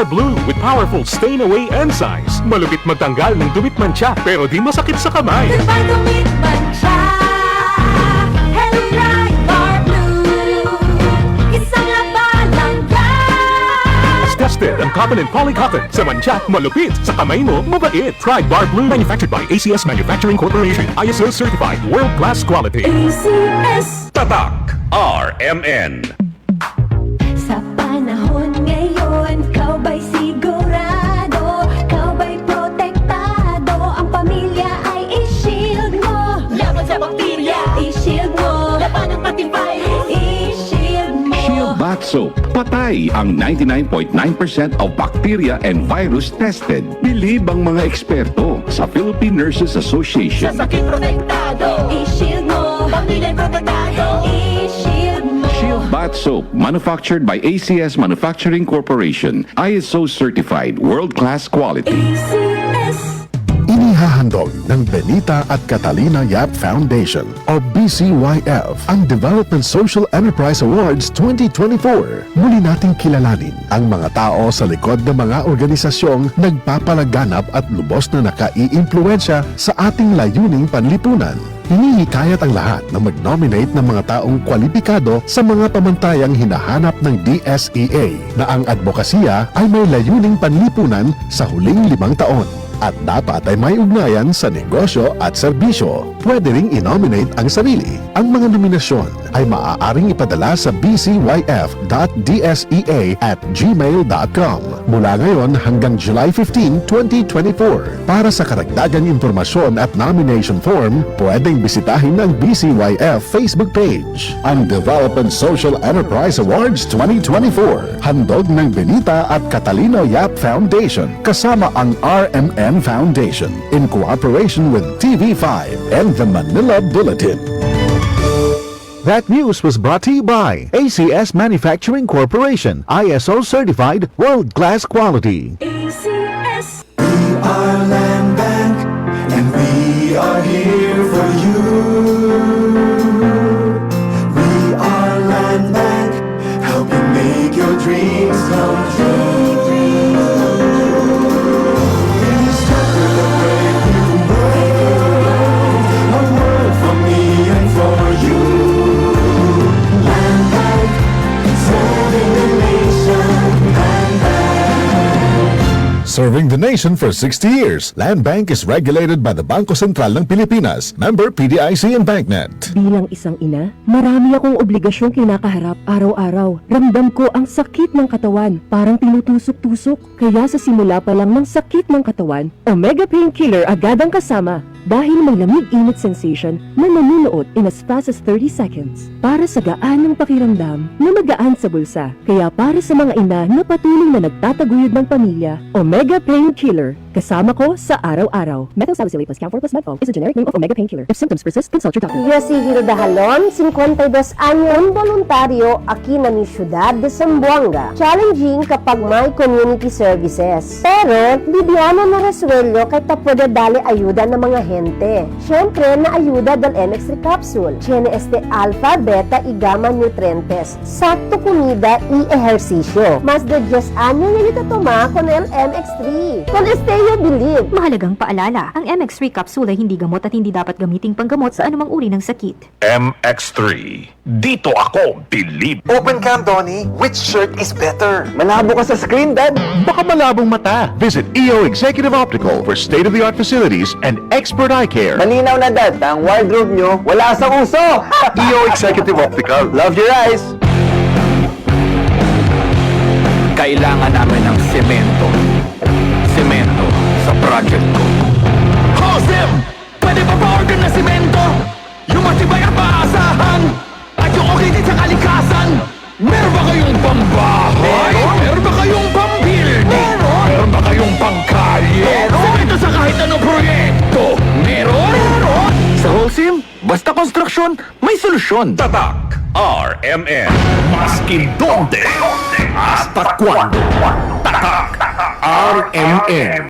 Bar Blue with powerful stain-away enzymes. Malupit magtanggal ng dumit mancha pero di masakit sa kamay. Goodbye, dumit mancha. Hello, Pride Bar Blue. Isang labalang yan. As tested ang cotton and polycotton. Sa mancha, malupit. Sa kamay mo, mabait. Pride Bar Blue, manufactured by ACS Manufacturing Corporation. ISO certified, world-class quality. ACS. Tatak RMN. Sa panahon ngayon, kau ba'y sigurado? Kau ba'y protektado? Ang pamilya ay i-shield mo. Laban sa bakterya, i-shield mo. Laban ng pati virus, i-shield mo. Shield Bath Soap. Patay ang 99.9% of bacteria and virus tested. Bilib ang mga eksperto sa Philippine Nurses Association. Sa sakit protektado, i-shield mo. Pamilya protektado, i-shield mo. Shield Bath Soap, manufactured by ACS Manufacturing Corporation. ISO certified, world-class quality. ACS. Inihahandog ng Benita at Catalina Yap Foundation o BCYF ang Development Social Enterprise Awards 2024. Muli nating kilalanin ang mga tao sa likod ng mga organisasyong nagpapalaganap at lubos na nakaiimpluwensya sa ating layuning panlipunan. Hinihikayat ang lahat na mag-nominate ng mga taong kwalipikado sa mga pamantayang hinahanap ng DSEA na ang advokasya ay may layuning panlipunan sa huling 5 taon. At dapat ay may ugnayan sa negosyo at serbisyo. Pwede ring i-nominate ang sarili. Ang mga nominasyon ay maaaring ipadala sa bcyf.dsea@gmail.com mula ngayon hanggang July 15, 2024. Para sa karagdagang impormasyon at nomination form, pwedeng bisitahin ang BCYF Facebook page. Ang Development Social Enterprise Awards 2024. Handog ng Benita at Catalina Yap Foundation kasama ang RMN Foundation in cooperation with TV5 and the Manila Bulletin. That news was brought to you by ACS Manufacturing Corporation, ISO certified, world-class quality. ACS. We are Land Bank, and we are here for you. We are Land Bank, helping make your dreams come true. We start with a brave new world, a world for me and for you. Land Bank, serving the nation. Land Bank. Serving the nation for 60 years, Land Bank is regulated by the Bangko Sentral ng Pilipinas, member PDIC and BancNet. Bilang isang ina, marami akong obligasyong kinakaharap araw-araw. Ramdam ko ang sakit ng katawan, parang tinutusok-tusok. Kaya sa simula pa lang ng sakit ng katawan, Omega Painkiller agad ang kasama. Dahil may lamig-init sensation na nanunuot in as fast as 30 seconds. Para sa gaan ng pakiramdam na magaan sa bulsa. Kaya para sa mga ina na patuloy na nagtataguyod ng pamilya, Omega Painkiller. Kasama ko sa araw-araw. Methoxyl plus Camphor plus Medfol is a generic name of Omega Painkiller. If symptoms persist, consult your doctor. Yo si Hilda Halon, 52 años, un voluntario aquí na mi ciudad de Zamboanga. Challenging kapag may community services. Pero, libyano na resuelyo kay pwede dali ayuda ng mga gente. Siyempre, na ayuda del MX3 capsule. Tiene alpha, beta y gamma nutrientes. Sakto comida y ejercicio. Más de 10 años nilito toma con el MX3. Con Esteo Believe. Mahalagang paalala, ang MX3 capsule ay hindi gamot at hindi dapat gamiting panggamot sa anumang uri ng sakit. MX3. Dito ako, believe. Open cam, Donnie. Which shirt is better? Malabo ka sa screen, Dad. Baka malabong mata. Visit EO Executive Optical for state-of-the-art facilities and expert eye care. Malinaw na, Dad. Ang wardrobe nyo, wala sa uso. EO Executive Optical. Love your eyes. Kailangan namin ng semento. Semento sa project ko. Josem! Pwede pa pa-order na semento? Yung matibay at maasahan? At yung okay din sa kalikasan? Meron ba kayong pambahay? Meron ba kayong pambuilding? Meron ba kayong pangkalye? Semento sa kahit anong proyekto? Meron? Sa Holcim, basta konstruksyon, may solusyon. Tatak RMN. Maski donde hasta cuando. Tatak RMN.